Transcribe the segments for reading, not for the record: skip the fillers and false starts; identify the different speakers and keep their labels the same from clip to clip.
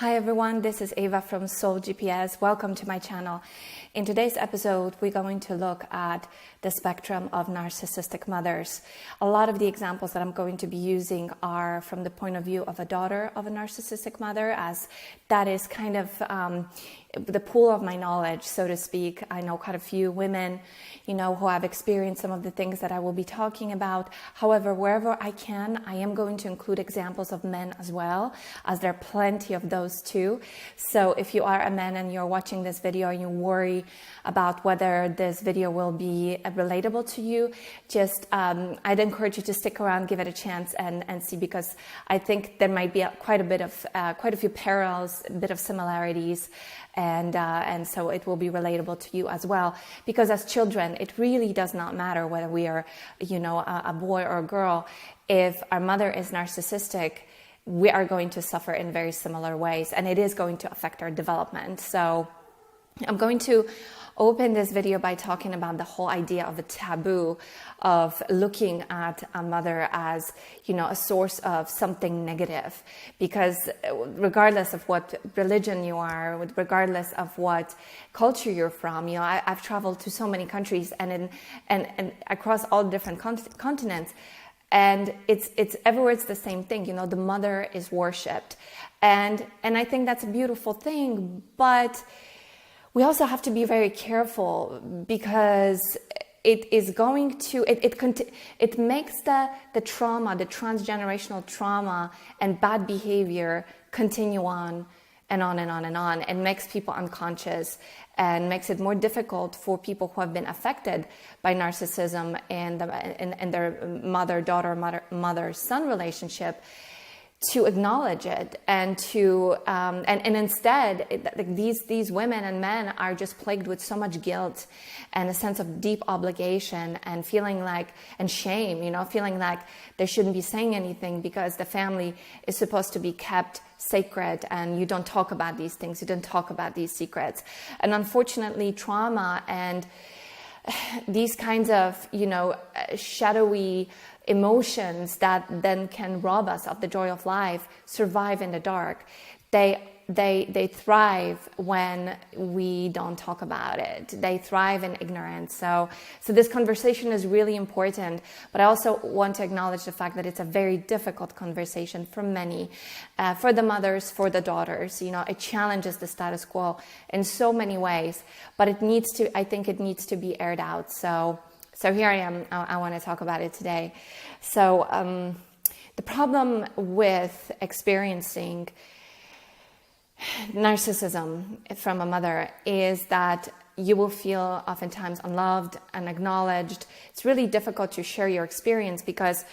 Speaker 1: Hi everyone, this is Ava from Soul GPS. Welcome to my channel. In today's episode, we're going to look at the spectrum of narcissistic mothers. A lot of the examples that I'm going to be using are from the point of view of a daughter of a narcissistic mother, as that is kind of the pool of my knowledge, so to speak. I know quite a few women, who have experienced some of the things that I will be talking about. However, wherever I can, I am going to include examples of men as well, as there are plenty of those too. So if you are a man and you're watching this video and you worry about whether this video will be relatable to you, just I'd encourage you to stick around, give it a chance and see, because I think there might be quite a few parallels, a bit of similarities, and so it will be relatable to you as well. Because as children, it really does not matter whether we are, a boy or a girl. If our mother is narcissistic, we are going to suffer in very similar ways, and it is going to affect our development. So I'm going to open this video by talking about the whole idea of the taboo of looking at a mother as, a source of something negative. Because regardless of what religion you are, regardless of what culture you're from, I've traveled to so many countries and across all different continents. And it's everywhere it's the same thing. The mother is worshipped. And I think that's a beautiful thing, but we also have to be very careful, because it is going to, it makes the trauma, the transgenerational trauma and bad behavior continue on and on and on and on, and makes people unconscious and makes it more difficult for people who have been affected by narcissism and their mother-daughter, mother-son relationship to acknowledge it, and to and instead these women and men are just plagued with so much guilt and a sense of deep obligation and feeling like, and shame, feeling like they shouldn't be saying anything because the family is supposed to be kept sacred, and you don't talk about these things, you don't talk about these secrets. And unfortunately, trauma and these kinds of shadowy emotions that then can rob us of the joy of life survive in the dark. They thrive when we don't talk about it. They thrive in ignorance. So this conversation is really important, but I also want to acknowledge the fact that it's a very difficult conversation for many, for the mothers, for the daughters. It challenges the status quo in so many ways, but I think it needs to be aired out. So here I am. I want to talk about it today. So the problem with experiencing narcissism from a mother is that you will feel oftentimes unloved, unacknowledged. It's really difficult to share your experience, because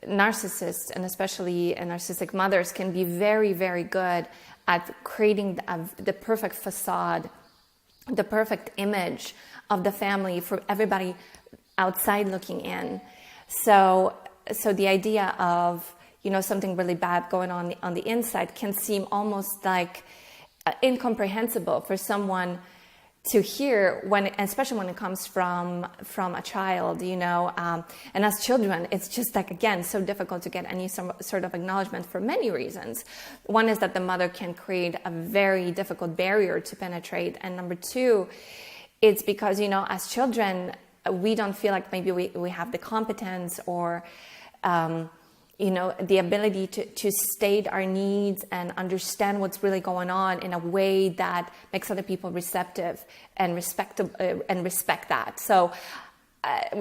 Speaker 1: narcissists, and especially narcissistic mothers, can be very, very good at creating the perfect facade, the perfect image of the family for everybody outside looking in. So the idea of something really bad going on the inside can seem almost like incomprehensible for someone to hear, especially when it comes from a child, and as children, it's just again, so difficult to get any sort of acknowledgement for many reasons. One is that the mother can create a very difficult barrier to penetrate, and number two, it's because, as children, we don't feel like maybe we have the competence or the ability to state our needs and understand what's really going on in a way that makes other people receptive and respect that. So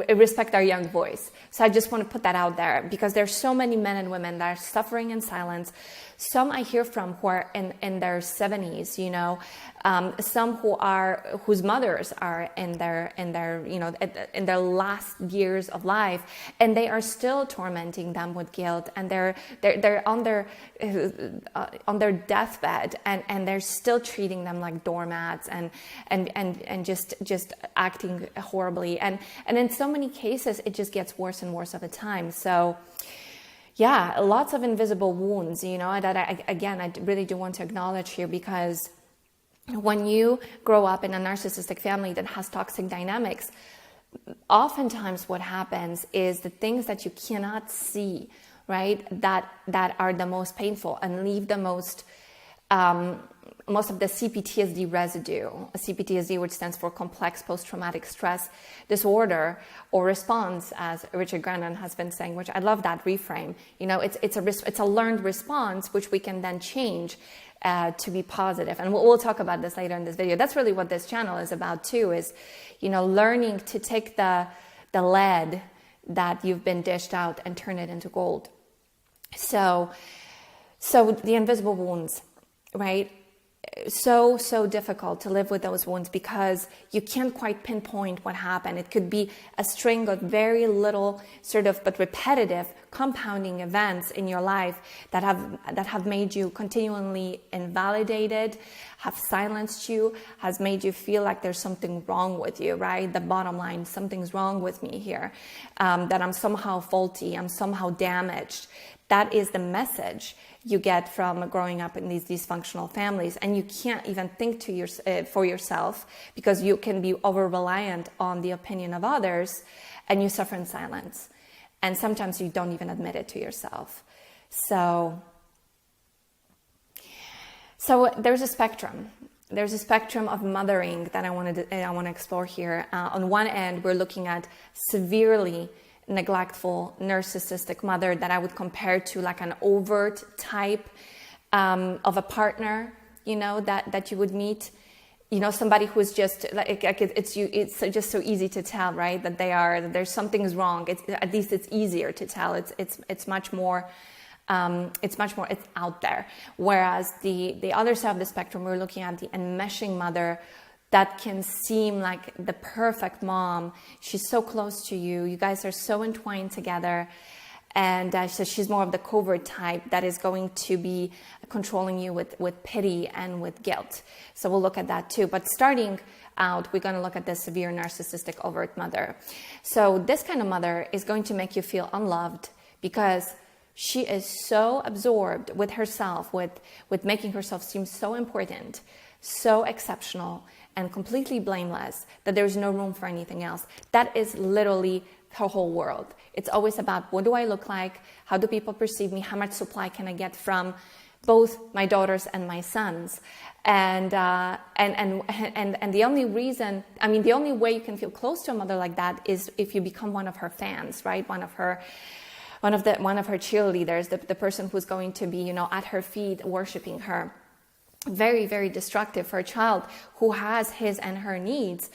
Speaker 1: respect our young voice. So I just want to put that out there, because there's so many men and women that are suffering in silence. Some I hear from who are in their 70s, some whose mothers are in their last years of life, and they are still tormenting them with guilt, and they're on their deathbed, and they're still treating them like doormats and just acting horribly, and in so many cases it just gets worse and worse at the time. So yeah, lots of invisible wounds, that I really do want to acknowledge here, because when you grow up in a narcissistic family that has toxic dynamics, oftentimes what happens is the things that you cannot see, right, that are the most painful and leave the most most of the CPTSD residue, CPTSD, which stands for complex post-traumatic stress disorder or response, as Richard Grannon has been saying, which I love that reframe. It's a learned response, which we can then change to be positive. And we'll talk about this later in this video. That's really what this channel is about too, is, learning to take the lead that you've been dished out and turn it into gold. So the invisible wounds, right? So difficult to live with those wounds because you can't quite pinpoint what happened. It could be a string of very little but repetitive compounding events in your life that have made you continually invalidated, have silenced you, has made you feel like there's something wrong with you, right? The bottom line, something's wrong with me here, that I'm somehow faulty, I'm somehow damaged. That is the message you get from growing up in these dysfunctional families, and you can't even think for yourself because you can be over-reliant on the opinion of others, and you suffer in silence. And sometimes you don't even admit it to yourself. So there's a spectrum. There's a spectrum of mothering that I want to explore here. On one end, we're looking at severely neglectful, narcissistic mother that I would compare to like an overt type of a partner, that you would meet. Somebody who's just it's just so easy to tell, right? That there's something's wrong. At least it's easier to tell. It's much more. It's out there. Whereas the other side of the spectrum, we're looking at the enmeshing mother that can seem like the perfect mom. She's so close to you. You guys are so entwined together. And so she's more of the covert type that is going to be controlling you with pity and with guilt. So we'll look at that too. But starting out, we're going to look at the severe narcissistic overt mother. So this kind of mother is going to make you feel unloved because she is so absorbed with herself, with making herself seem so important, so exceptional, and completely blameless that there's no room for anything else. That is literally her whole world. It's always about, what do I look like? How do people perceive me? How much supply can I get from both my daughters and my sons? And the only reason, the only way you can feel close to a mother like that is if you become one of her fans, right? One of her cheerleaders, the person who's going to be, at her feet worshiping her. Very, very destructive for a child who has his and her needs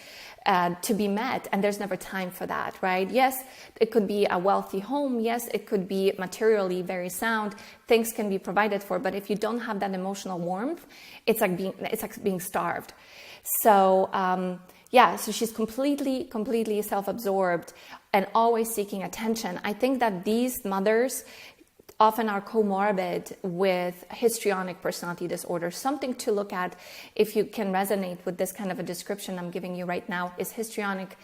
Speaker 1: to be met, and there's never time for that, right? Yes, it could be a wealthy home. Yes, it could be materially very sound. Things can be provided for, but if you don't have that emotional warmth, it's like being starved. So so she's completely self-absorbed and always seeking attention. I think that these mothers often are comorbid with histrionic personality disorder. Something to look at, if you can resonate with this kind of a description I'm giving you right now, is histrionic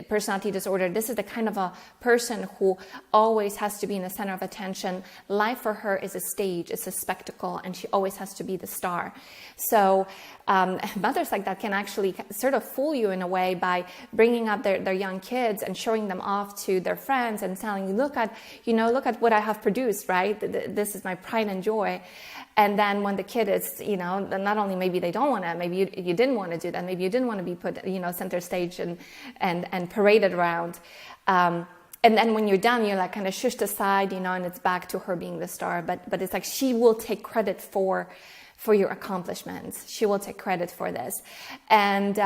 Speaker 1: personality disorder. This is the kind of a person who always has to be in the center of attention. Life for her is a stage, it's a spectacle, and she always has to be the star. So mothers like that can actually sort of fool you in a way by bringing up their young kids and showing them off to their friends and telling you, look at what I have produced, right? This is my pride and joy. And then when the kid is, not only maybe they don't want to, maybe you didn't want to do that, maybe you didn't want to be put, center stage and paraded around. And then when you're done, you're like kind of shushed aside, and it's back to her being the star. But it's like she will take credit for your accomplishments. She will take credit for this. And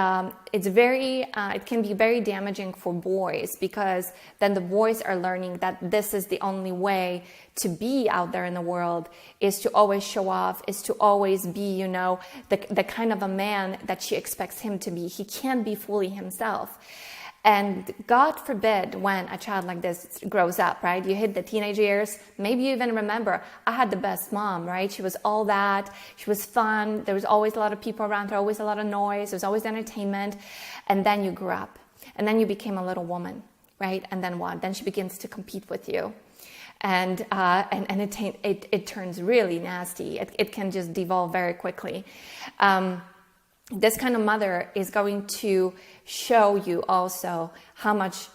Speaker 1: it can be very damaging for boys, because then the boys are learning that this is the only way to be out there in the world, is to always show off, is to always be, the kind of a man that she expects him to be. He can't be fully himself. And God forbid when a child like this grows up, right? You hit the teenage years, maybe you even remember, I had the best mom, right? She was all that, she was fun, there was always a lot of people around her, always a lot of noise, there was always entertainment. And then you grew up, and then you became a little woman, right? And then what? Then she begins to compete with you. And it turns really nasty. It can just devolve very quickly. This kind of mother is going to show you also how much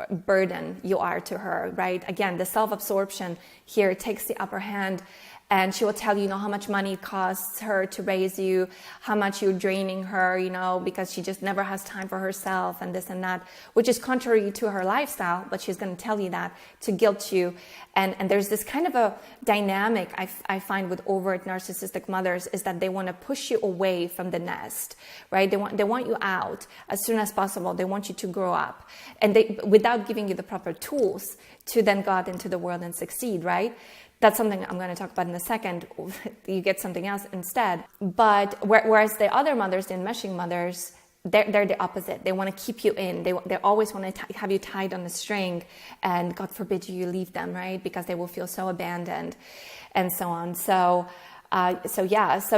Speaker 1: burden you are to her, right? Again, the self-absorption here takes the upper hand, And she will tell you, how much money it costs her to raise you, how much you're draining her, because she just never has time for herself and this and that, which is contrary to her lifestyle, but she's going to tell you that to guilt you. And there's this kind of a dynamic I find with overt narcissistic mothers, is that they want to push you away from the nest, right? They want you out as soon as possible. They want you to grow up, and without giving you the proper tools to then go out into the world and succeed, right? That's something I'm going to talk about in a second. You get something else instead. But whereas the other mothers, the enmeshing mothers, they're the opposite. They want to keep you in. They always want to have you tied on a string, and God forbid you leave them, right? Because they will feel so abandoned and so on. So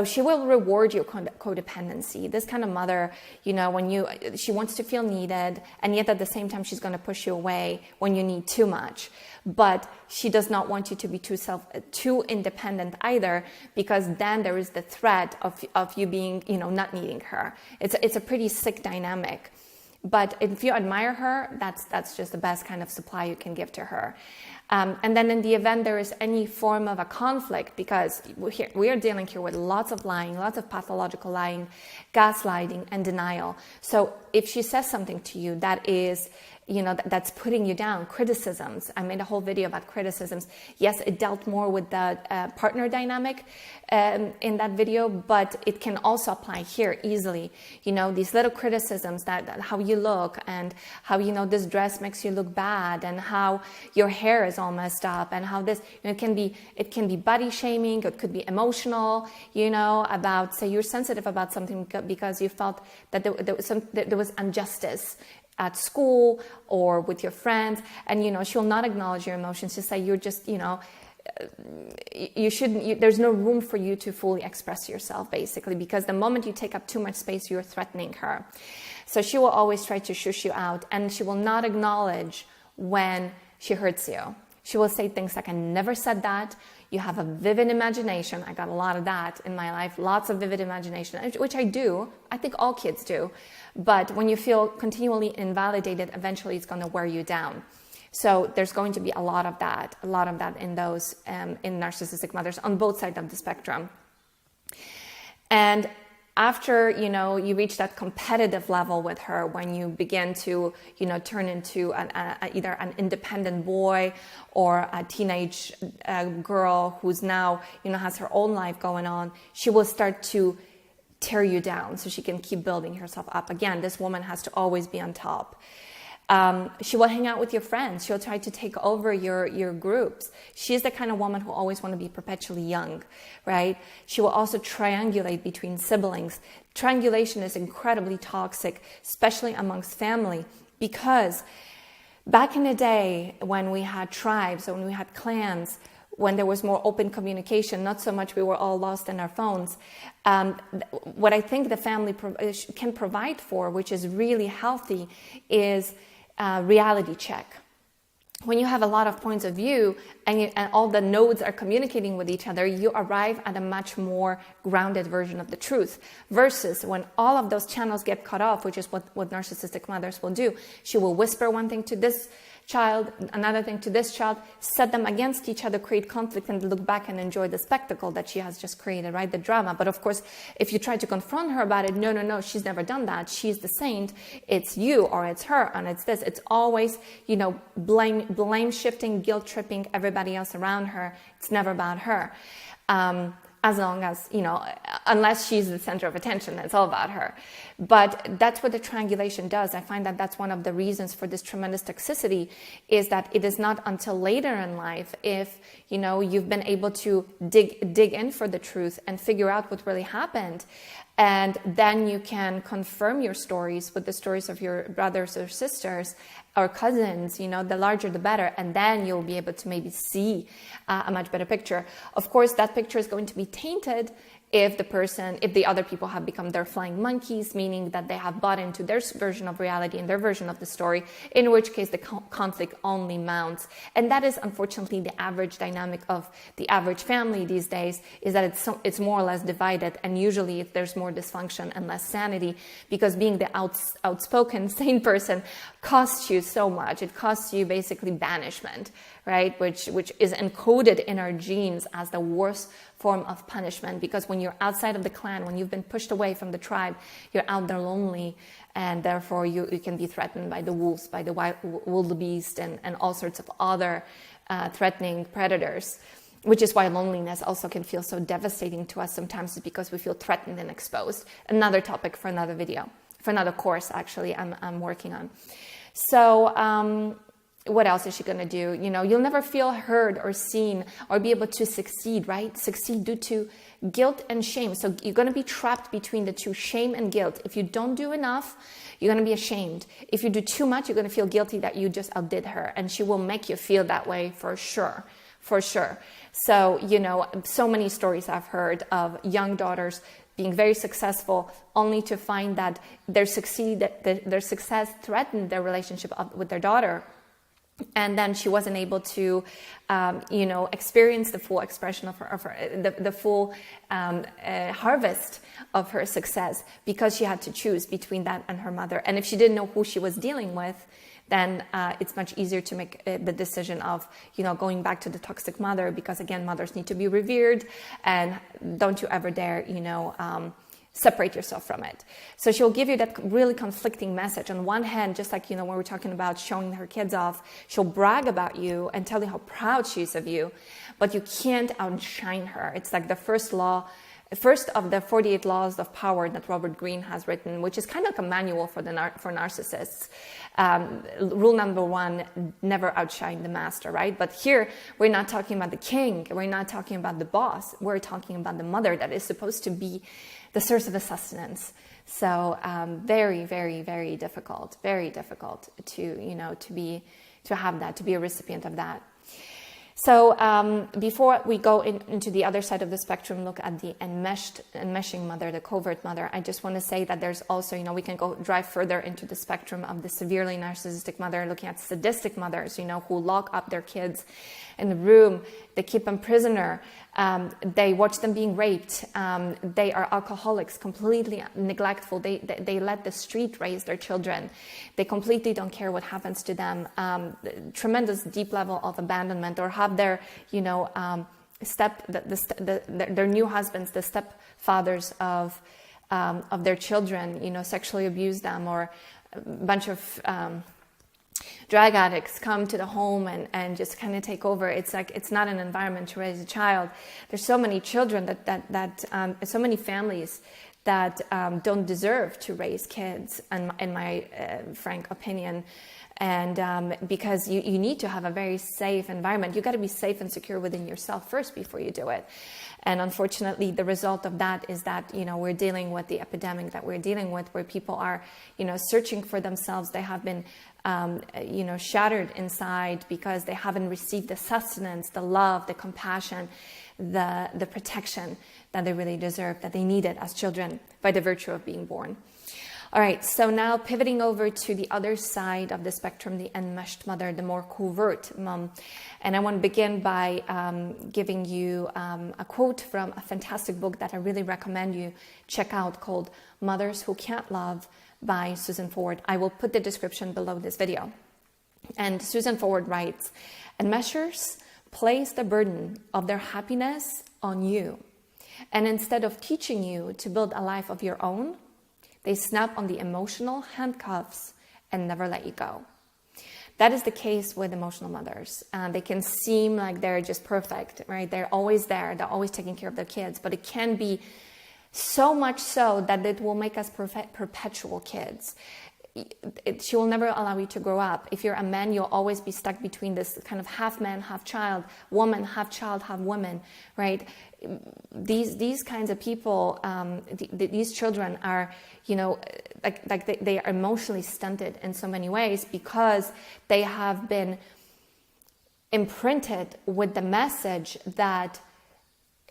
Speaker 1: she will reward your codependency. This kind of mother, she wants to feel needed, and yet at the same time, she's going to push you away when you need too much. But she does not want you to be too independent either, because then there is the threat of you being, not needing her. It's a pretty sick dynamic. But if you admire her, that's just the best kind of supply you can give to her. And then in the event there is any form of a conflict, because we are dealing here with lots of lying, lots of pathological lying, gaslighting, and denial. So if she says something to you that is, that's putting you down, criticisms. I made a whole video about criticisms. Yes, it dealt more with the partner dynamic in that video, but it can also apply here easily. These little criticisms that how you look, and how, this dress makes you look bad, and how your hair is all messed up, and how this, it can be body shaming. It could be emotional, about, say, you're sensitive about something because you felt that there was injustice at school or with your friends, and she'll not acknowledge your emotions. She'll say you're just, you shouldn't. There's no room for you to fully express yourself, basically, because the moment you take up too much space, you're threatening her. So she will always try to shush you out, and she will not acknowledge when she hurts you. She will say things like, "I never said that. You have a vivid imagination." I got a lot of that in my life, lots of vivid imagination, which I do. I think all kids do. But when you feel continually invalidated, eventually it's going to wear you down. So there's going to be a lot of that in those, in narcissistic mothers on both sides of the spectrum. And after, you reach that competitive level with her, when you begin to, turn into either an independent boy or a teenage girl who's now, has her own life going on, she will start to tear you down so she can keep building herself up. Again, this woman has to always be on top. She will hang out with your friends. She'll try to take over your groups. She's the kind of woman who always wants to be perpetually young, right? She will also triangulate between siblings. Triangulation is incredibly toxic, especially amongst family, because back in the day when we had tribes, when we had clans, when there was more open communication, not so much we were all lost in our phones. What I think the family can provide for, which is really healthy, is a reality check. When you have a lot of points of view and all the nodes are communicating with each other, you arrive at a much more grounded version of the truth. Versus when all of those channels get cut off, which is what narcissistic mothers will do. She will whisper one thing to this child, another thing to this child, set them against each other, create conflict, and look back and enjoy the spectacle that she has just created, right? The drama. But of course, if you try to confront her about it, no, she's never done that. She's the saint. It's you, or it's her, and it's this. It's always, blame shifting, guilt tripping everybody else around her. It's never about her. As long as, unless she's the center of attention, it's all about her. But that's what the triangulation does. I find that that's one of the reasons for this tremendous toxicity, is that it is not until later in life, if, you've been able to dig in for the truth and figure out what really happened. And then you can confirm your stories with the stories of your brothers or sisters or cousins, the larger the better. And then you'll be able to maybe see a much better picture. Of course, that picture is going to be tainted if the other people have become their flying monkeys, meaning that they have bought into their version of reality and their version of the story, in which case the conflict only mounts. And that is unfortunately the average dynamic of the average family these days, is that it's more or less divided, and usually there's more dysfunction and less sanity, because being the outspoken, sane person costs you so much. It costs you basically banishment, right? Which is encoded in our genes as the worst form of punishment, because when you're outside of the clan, when you've been pushed away from the tribe, you're out there lonely, and therefore you can be threatened by the wolves, by the wildebeest, and all sorts of other threatening predators. Which is why loneliness also can feel so devastating to us sometimes, is because we feel threatened and exposed. Another topic for another video, for another course actually I'm working on. So what else is she going to do? You know, you'll never feel heard or seen or be able to succeed, right? Succeed due to guilt and shame. So you're going to be trapped between the two, shame and guilt. If you don't do enough, you're going to be ashamed. If you do too much, you're going to feel guilty that you just outdid her. And she will make you feel that way for sure. For sure. So, you know, so many stories I've heard of young daughters being very successful only to find that their success threatened their relationship with their daughter. And then she wasn't able to, you know, experience the full expression of the full harvest of her success, because she had to choose between that and her mother. And if she didn't know who she was dealing with, then it's much easier to make the decision of, you know, going back to the toxic mother, because again, mothers need to be revered, and don't you ever dare, you know, separate yourself from it. So she'll give you that really conflicting message. On one hand, just like, you know, when we're talking about showing her kids off, she'll brag about you and tell you how proud she is of you, but you can't outshine her. It's like the first of the 48 laws of power that Robert Greene has written, which is kind of like a manual for narcissists. Rule number 1, never outshine the master, right? But here, we're not talking about the king. We're not talking about the boss. We're talking about the mother that is supposed to be the source of sustenance. So very, very, very difficult to, you know, to have that, to be a recipient of that. So before we go into the other side of the spectrum, look at the enmeshing mother, the covert mother, I just want to say that there's also, you know, we can drive further into the spectrum of the severely narcissistic mother, looking at sadistic mothers, you know, who lock up their kids in the room, they keep them prisoner, they watch them being raped, they are alcoholics, completely neglectful, they let the street raise their children, they completely don't care what happens to them, tremendous deep level of abandonment, or have their, you know, their new husbands, the stepfathers of their children, you know, sexually abuse them, or a bunch of drug addicts come to the home and just kind of take over. It's like, it's not an environment to raise a child. There's so many children so many families that don't deserve to raise kids, in my frank opinion. And because you need to have a very safe environment. You got to be safe and secure within yourself first before you do it. And unfortunately, the result of that is that, you know, we're dealing with the epidemic that we're dealing with, where people are, you know, searching for themselves. They have been, you know, shattered inside because they haven't received the sustenance, the love, the compassion, the protection that they really deserve, that they needed as children by the virtue of being born. All right, so now pivoting over to the other side of the spectrum, the enmeshed mother, the more covert mom. And I want to begin by giving you a quote from a fantastic book that I really recommend you check out, called Mothers Who Can't Love by Susan Forward. I will put the description below this video. And Susan Forward writes, "Enmeshers place the burden of their happiness on you. And instead of teaching you to build a life of your own, they snap on the emotional handcuffs and never let you go." That is the case with emotional mothers. They can seem like they're just perfect, right? They're always there. They're always taking care of their kids. But it can be so much so that it will make us perpetual kids. She will never allow you to grow up. If you're a man, you'll always be stuck between this kind of half man, half child, woman, half child, half woman, right? These kinds of people, these children are, you know, like they are emotionally stunted in so many ways, because they have been imprinted with the message that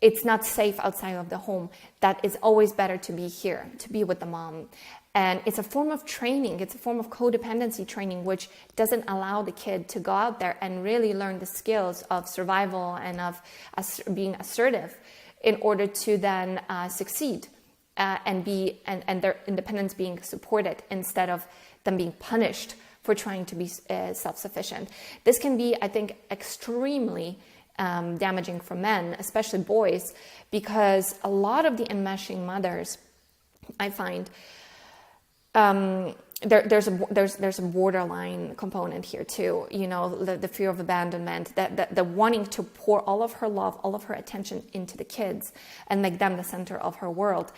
Speaker 1: it's not safe outside of the home, that it's always better to be here, to be with the mom. And it's a form of training. It's a form of codependency training, which doesn't allow the kid to go out there and really learn the skills of survival and of being assertive in order to then succeed and their independence being supported, instead of them being punished for trying to be self-sufficient. This can be, I think, extremely damaging for men, especially boys, because a lot of the enmeshing mothers, I find, there's a borderline component here too. You know, the fear of abandonment, the wanting to pour all of her love, all of her attention into the kids and make them the center of her world.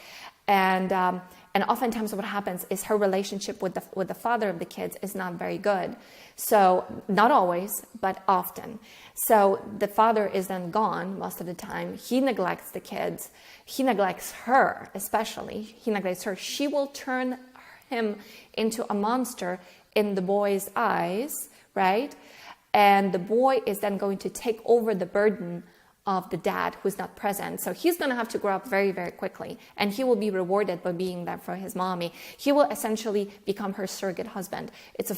Speaker 1: And oftentimes what happens is her relationship with the father of the kids is not very good. So not always, but often. So the father is then gone most of the time. He neglects the kids. He neglects her, especially. He neglects her. She will turn him into a monster in the boy's eyes, right? And the boy is then going to take over the burden of the dad who's not present. So he's going to have to grow up very, very quickly, and he will be rewarded by being there for his mommy. He will essentially become her surrogate husband. It's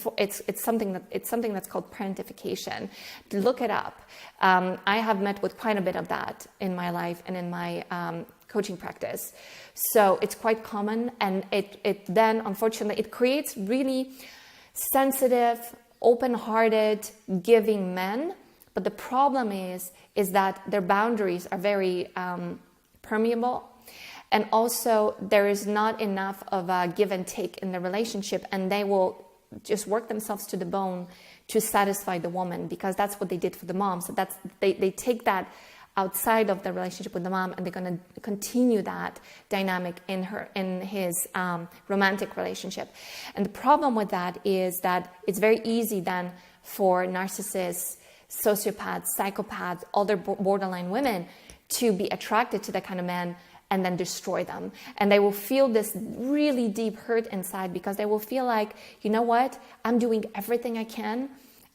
Speaker 1: something that's called parentification. Look it up. I have met with quite a bit of that in my life and in my coaching practice. So it's quite common, and it then, unfortunately, it creates really sensitive, open-hearted, giving men. But the problem is that their boundaries are very permeable, and also there is not enough of a give and take in the relationship, and they will just work themselves to the bone to satisfy the woman, because that's what they did for the mom. So they take that outside of the relationship with the mom, and they're going to continue that dynamic in his romantic relationship. And the problem with that is that it's very easy then for narcissists, sociopaths, psychopaths, other borderline women to be attracted to that kind of man and then destroy them. And they will feel this really deep hurt inside, because they will feel like, you know what, I'm doing everything I can.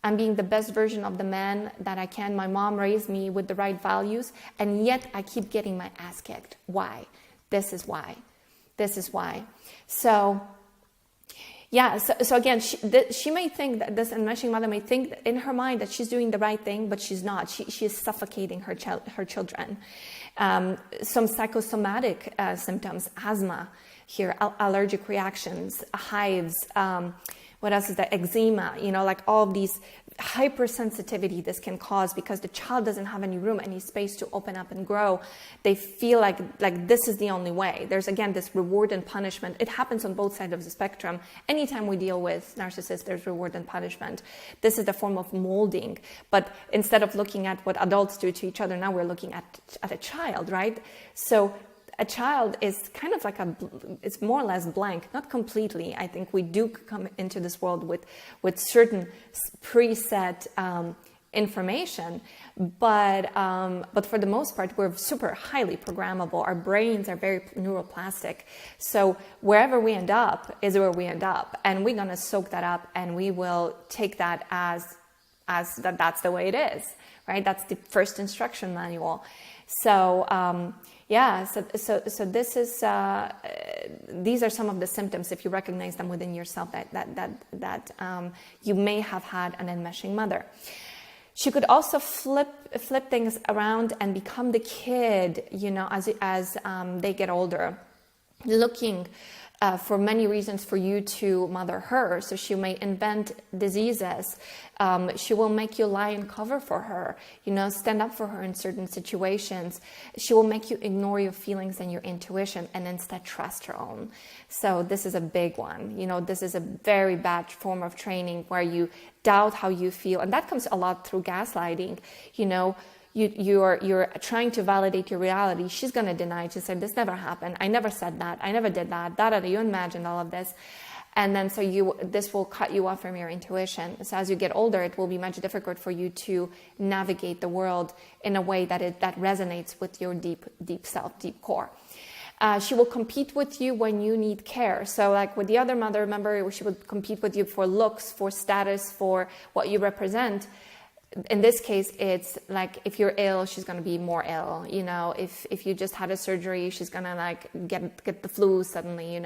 Speaker 1: I'm being the best version of the man that I can. My mom raised me with the right values, and yet I keep getting my ass kicked. Why? This is why. This is why. So yeah, so again, she may think that this enmeshing mother may think in her mind that she's doing the right thing, but she's not. She is suffocating her children. Some psychosomatic symptoms, asthma here, allergic reactions, hives, what else is that? Eczema, like all of these hypersensitivity this can cause, because the child doesn't have any room, any space to open up and grow. They feel like this is the only way. There's, again, this reward and punishment. It happens on both sides of the spectrum. Anytime we deal with narcissists, there's reward and punishment. This is the form of molding. But instead of looking at what adults do to each other, now we're looking at a child, right? So a child is kind of like it's more or less blank, not completely. I think we do come into this world with certain preset information, but for the most part, we're super highly programmable. Our brains are very neuroplastic. So wherever we end up is where we end up, and we're gonna soak that up, and we will take that as that's the way it is, right? That's the first instruction manual. So so this is these are some of the symptoms, if you recognize them within yourself, that you may have had an enmeshing mother. She could also flip things around and become the kid, as they get older, looking for many reasons for you to mother her. So she may invent diseases. She will make you lie in cover for her, stand up for her in certain situations. She will make you ignore your feelings and your intuition and instead trust her own. So this is a big one. This is a very bad form of training where you doubt how you feel. And that comes a lot through gaslighting. You're trying to validate your reality. She's going to deny it. She said, this never happened. I never said that. I never did that. You imagined all of this. And then this will cut you off from your intuition. So as you get older, it will be much difficult for you to navigate the world in a way that resonates with your deep self, deep core. She will compete with you when you need care. So like with the other mother, remember, she would compete with you for looks, for status, for what you represent. In this case, it's like if you're ill, she's going to be more ill. If you just had a surgery, she's going to get the flu suddenly,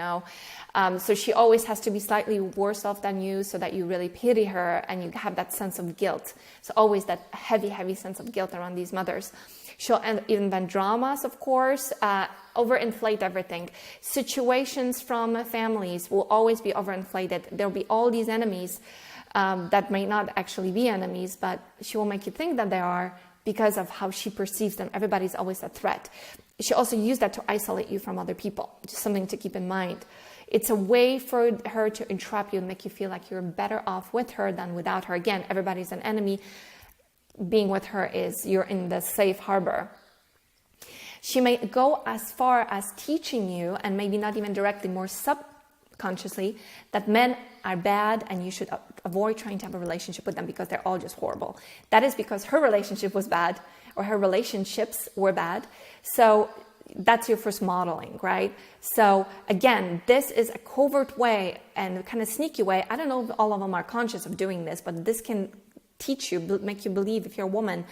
Speaker 1: So she always has to be slightly worse off than you so that you really pity her and you have that sense of guilt. So always that heavy, heavy sense of guilt around these mothers. She'll invent dramas, of course, overinflate everything. Situations from families will always be overinflated. There'll be all these enemies that may not actually be enemies, but she will make you think that they are because of how she perceives them. Everybody's always a threat. She also used that to isolate you from other people. Just something to keep in mind. It's a way for her to entrap you and make you feel like you're better off with her than without her. Again, everybody's an enemy. Being with her is you're in the safe harbor. She may go as far as teaching you, and maybe not even directly, more subconsciously, that men are bad and you should avoid trying to have a relationship with them because they're all just horrible. That is because her relationship was bad, or her relationships were bad. So that's your first modeling, right? So again, this is a covert way and kind of sneaky way. I don't know if all of them are conscious of doing this, but this can teach you, make you believe, if you're a woman,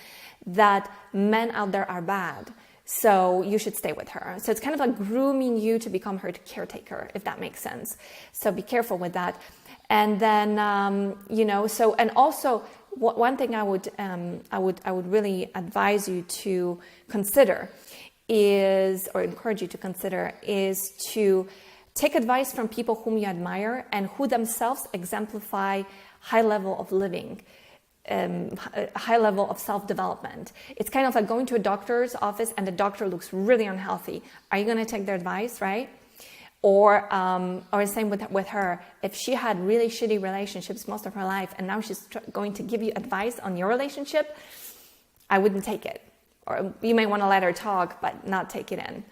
Speaker 1: that men out there are bad. So you should stay with her. So it's kind of like grooming you to become her caretaker, if that makes sense. So be careful with that. And then, and also one thing I would really advise you to consider is, or encourage you to consider, is to take advice from people whom you admire and who themselves exemplify high level of living. High level of self-development. It's kind of like going to a doctor's office and the doctor looks really unhealthy. Are you going to take their advice, right? Or same with her. If she had really shitty relationships most of her life and now she's going to give you advice on your relationship, I wouldn't take it. Or you may want to let her talk, but not take it in.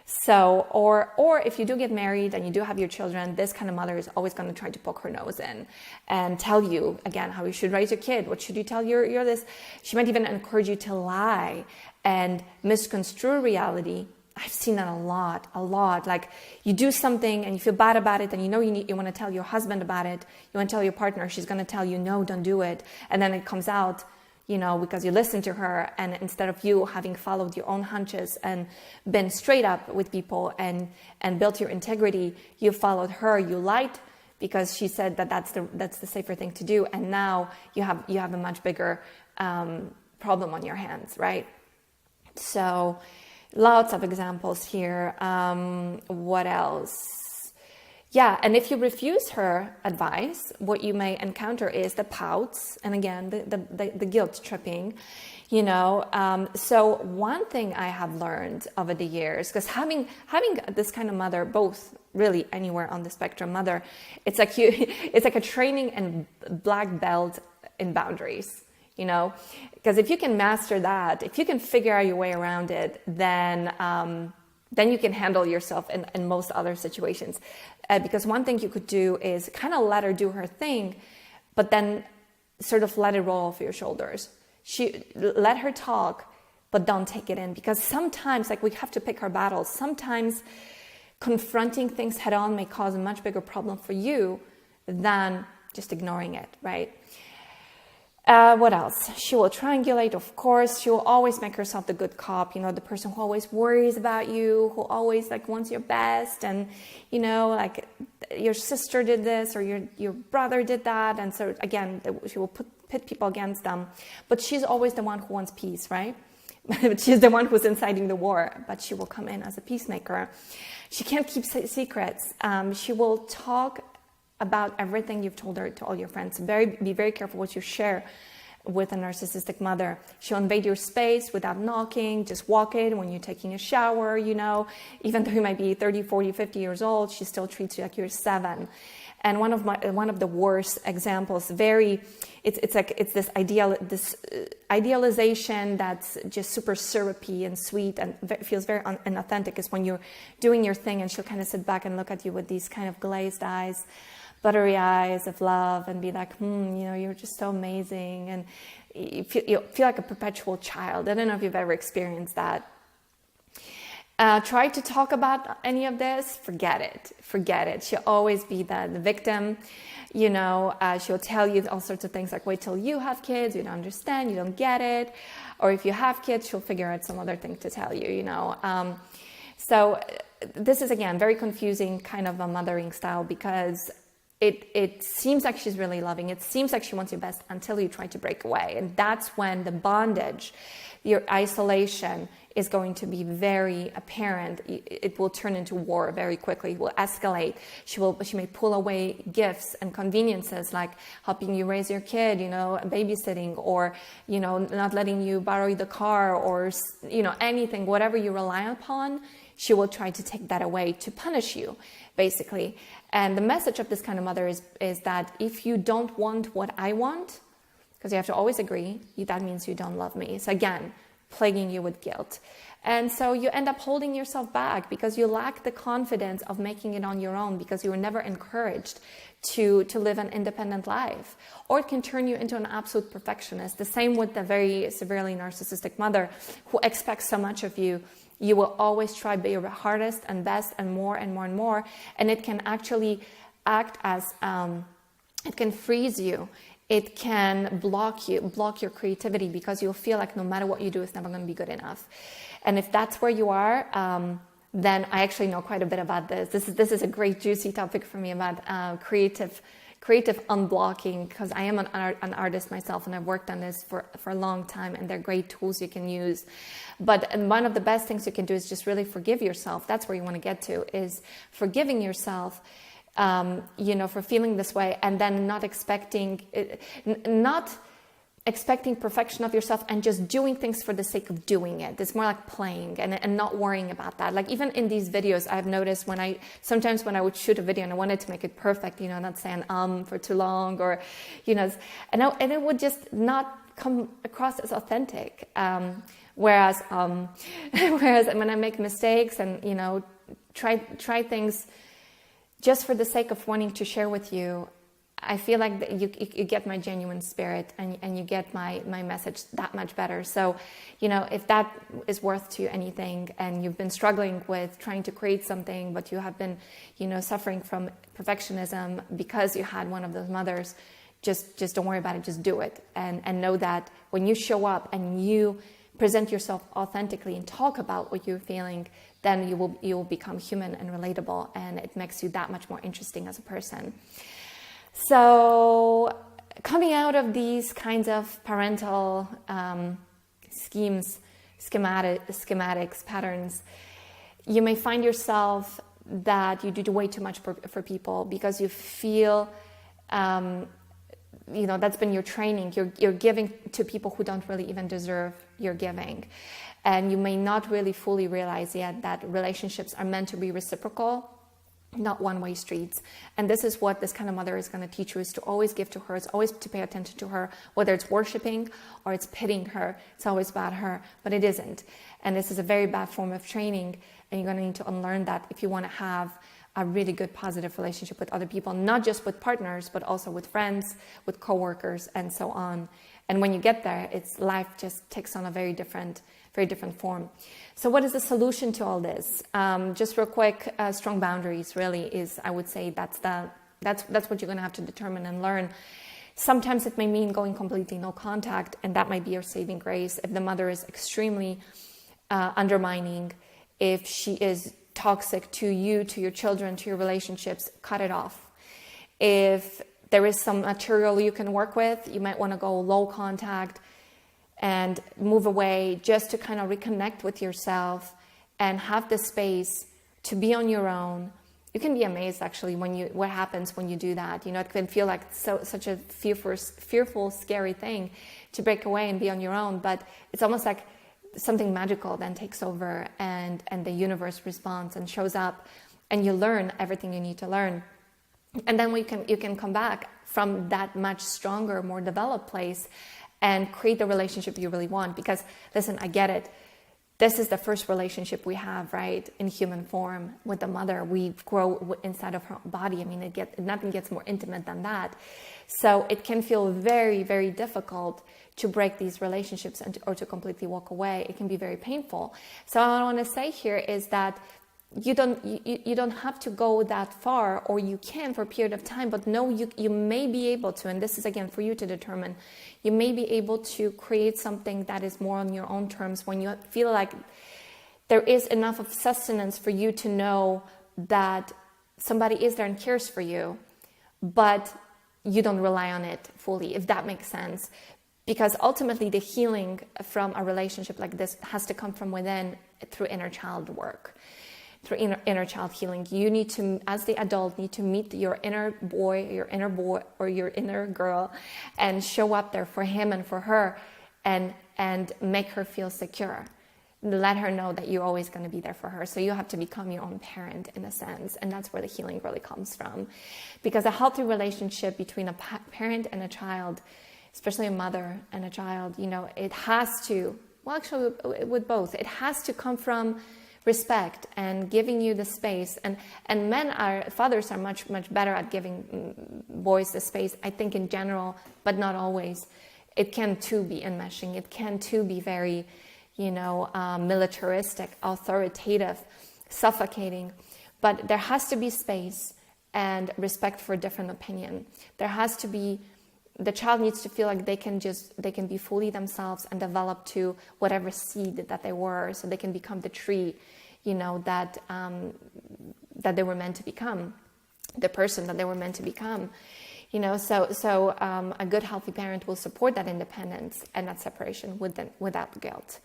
Speaker 1: So, or if you do get married and you do have your children, this kind of mother is always going to try to poke her nose in and tell you, again, how you should raise your kid. What should you tell your this? She might even encourage you to lie and misconstrue reality. I've seen that a lot. Like you do something and you feel bad about it and you want to tell your husband about it. You want to tell your partner, she's going to tell you, no, don't do it. And then it comes out, because you listen to her, and instead of you having followed your own hunches and been straight up with people and built your integrity, you followed her, you lied because she said that's the safer thing to do, and now you have a much bigger problem on your hands, right? So lots of examples here. What else? Yeah, and if you refuse her advice, what you may encounter is the pouts, and again, the guilt tripping, So one thing I have learned over the years, because having this kind of mother, both really anywhere on the spectrum mother, it's like a training and black belt in boundaries, because if you can master that, if you can figure out your way around it, then you can handle yourself in most other situations. Because one thing you could do is kind of let her do her thing, but then sort of let it roll off your shoulders. Let her talk, but don't take it in. Because sometimes, we have to pick our battles. Sometimes confronting things head on may cause a much bigger problem for you than just ignoring it, right? What else? She will triangulate, of course. She will always make herself the good cop, the person who always worries about you, who always wants your best, and your sister did this or your brother did that, and so again, she will pit people against them. But she's always the one who wants peace, right? She's the one who's inciting the war, but she will come in as a peacemaker. She can't keep secrets. She will talk about everything you've told her to all your friends. Be very careful what you share with a narcissistic mother. She'll invade your space without knocking, just walk in when you're taking a shower, even though you might be 30, 40, 50 years old, she still treats you like you're 7. And one of the worst examples, it's this idealization that's just super syrupy and sweet and feels very inauthentic, is when you're doing your thing and she'll kind of sit back and look at you with these kind of glazed eyes, buttery eyes of love, and be like, you're just so amazing, and you feel like a perpetual child. I don't know if you've ever experienced that. Try to talk about any of this, forget it. She'll always be the victim. She'll tell you all sorts of things like, wait till you have kids, you don't understand, you don't get it. Or if you have kids, she'll figure out some other thing to tell you, So this is, again, very confusing kind of a mothering style, because it seems like she's really loving. It seems like she wants your best until you try to break away. And that's when the bondage, your isolation, is going to be very apparent. It will turn into war very quickly. It will escalate. She may pull away gifts and conveniences like helping you raise your kid, babysitting, or, not letting you borrow the car, or, anything, whatever you rely upon. She will try to take that away to punish you, basically. And the message of this kind of mother is that if you don't want what I want, because you have to always agree, that means you don't love me. So again, plaguing you with guilt. And so you end up holding yourself back because you lack the confidence of making it on your own, because you were never encouraged to live an independent life. Or it can turn you into an absolute perfectionist. The same with the very severely narcissistic mother who expects so much of you. You will always try to be your hardest and best and more and more and more. And it can actually act as, it can freeze you. It can block your creativity, because you'll feel like no matter what you do, it's never going to be good enough. And if that's where you are, then I actually know quite a bit about this. This is a great juicy topic for me about creative unblocking, because I am an artist myself, and I've worked on this for a long time, and they're great tools you can use. But one of the best things you can do is just really forgive yourself. That's where you want to get to, is forgiving yourself, for feeling this way, and then not expecting perfection of yourself, and just doing things for the sake of doing it. It's more like playing and not worrying about that. Like even in these videos, I've noticed sometimes when I would shoot a video and I wanted to make it perfect, not saying for too long, or, and it would just not come across as authentic. Whereas when I make mistakes and, try things just for the sake of wanting to share with you, I feel like that you get my genuine spirit, and you get my message that much better. So, if that is worth to you anything, and you've been struggling with trying to create something, but you have been, suffering from perfectionism because you had one of those mothers, just don't worry about it. Just do it, and know that when you show up and you present yourself authentically and talk about what you're feeling, then you will become human and relatable, and it makes you that much more interesting as a person. So coming out of these kinds of parental schematics, patterns, you may find yourself that you do way too much for people, because you feel, that's been your training. You're giving to people who don't really even deserve your giving. And you may not really fully realize yet that relationships are meant to be reciprocal, not one-way streets. And this is what this kind of mother is going to teach you, is to always give to her. It's always to pay attention to her, whether it's worshiping or it's pitying her. It's always about her, but it isn't. And this is a very bad form of training. And you're going to need to unlearn that if you want to have a really good, positive relationship with other people, not just with partners, but also with friends, with coworkers, and so on. And when you get there, life just takes on a very different form. So what is the solution to all this? Just real quick, strong boundaries really is, I would say, that's what you're going to have to determine and learn. Sometimes it may mean going completely no contact, and that might be your saving grace. If the mother is extremely undermining, if she is toxic to you, to your children, to your relationships, cut it off. If there is some material you can work with, you might want to go low contact and move away, just to kind of reconnect with yourself and have the space to be on your own. You can be amazed actually what happens when you do that. It can feel like such a fearful, scary thing to break away and be on your own, but it's almost like something magical then takes over, and the universe responds and shows up, and you learn everything you need to learn. And then you can come back from that much stronger, more developed place and create the relationship you really want. Because listen, I get it. This is the first relationship we have, right, in human form with the mother. We grow inside of her body. I mean, nothing gets more intimate than that. So it can feel very, very difficult to break these relationships or to completely walk away. It can be very painful. So what I want to say here is that you don't have to go that far, or you can for a period of time, but no, you may be able to, and this is again for you to determine, you may be able to create something that is more on your own terms, when you feel like there is enough of sustenance for you to know that somebody is there and cares for you, but you don't rely on it fully, if that makes sense. Because ultimately the healing from a relationship like this has to come from within through inner child work, through inner child healing. You need to, as the adult, need to meet your inner boy or your inner girl and show up there for him and for her and make her feel secure. Let her know that you're always going to be there for her. So you have to become your own parent in a sense. And that's where the healing really comes from. Because a healthy relationship between a parent and a child, especially a mother and a child, you know, it has to, well, actually with both, it has to come from respect and giving you the space. And fathers are much better at giving boys the space, I think, in general, but not always. It can too be enmeshing. It can too be very, you know, militaristic, authoritative, suffocating. But there has to be space and respect for a different opinion. There has to be, the child needs to feel like they can be fully themselves and develop to whatever seed that they were, so they can become the tree, you know, that they were meant to become, the person that they were meant to become. You know, so a good, healthy parent will support that independence and that separation without guilt.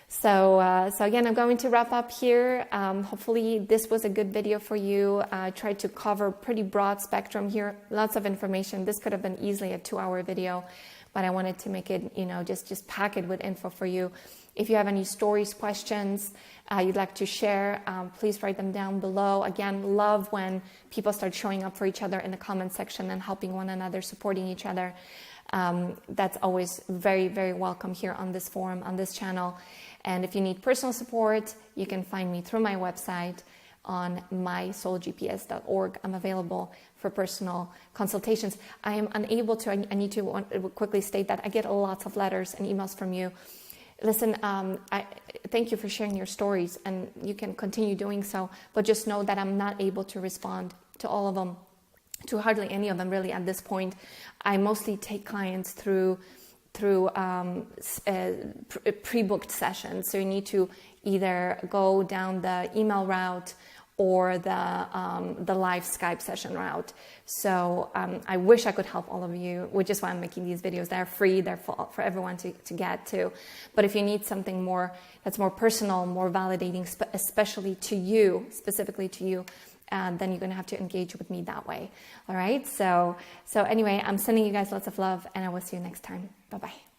Speaker 1: So again, I'm going to wrap up here. Hopefully this was a good video for you. I tried to cover pretty broad spectrum here, lots of information. This could have been easily a 2-hour video, but I wanted to make it, you know, just pack it with info for you. If you have any stories, questions you'd like to share, please write them down below. Again, love when people start showing up for each other in the comment section and helping one another, supporting each other. That's always very, very welcome here on this forum, on this channel. And if you need personal support, you can find me through my website on mysoulgps.org. I'm available for personal consultations. I am unable to, I need to quickly state that I get lots of letters and emails from you. Listen, I thank you for sharing your stories, and you can continue doing so, but just know that I'm not able to respond to all of them, to hardly any of them really at this point. I mostly take clients through pre-booked sessions. So you need to either go down the email route or the live Skype session route. So I wish I could help all of you, which is why I'm making these videos. They're free, they're for everyone to get to. But if you need something more that's more personal, more validating, especially to you, specifically to you, then you're going to have to engage with me that way. All right. So anyway, I'm sending you guys lots of love, and I will see you next time. Bye-bye.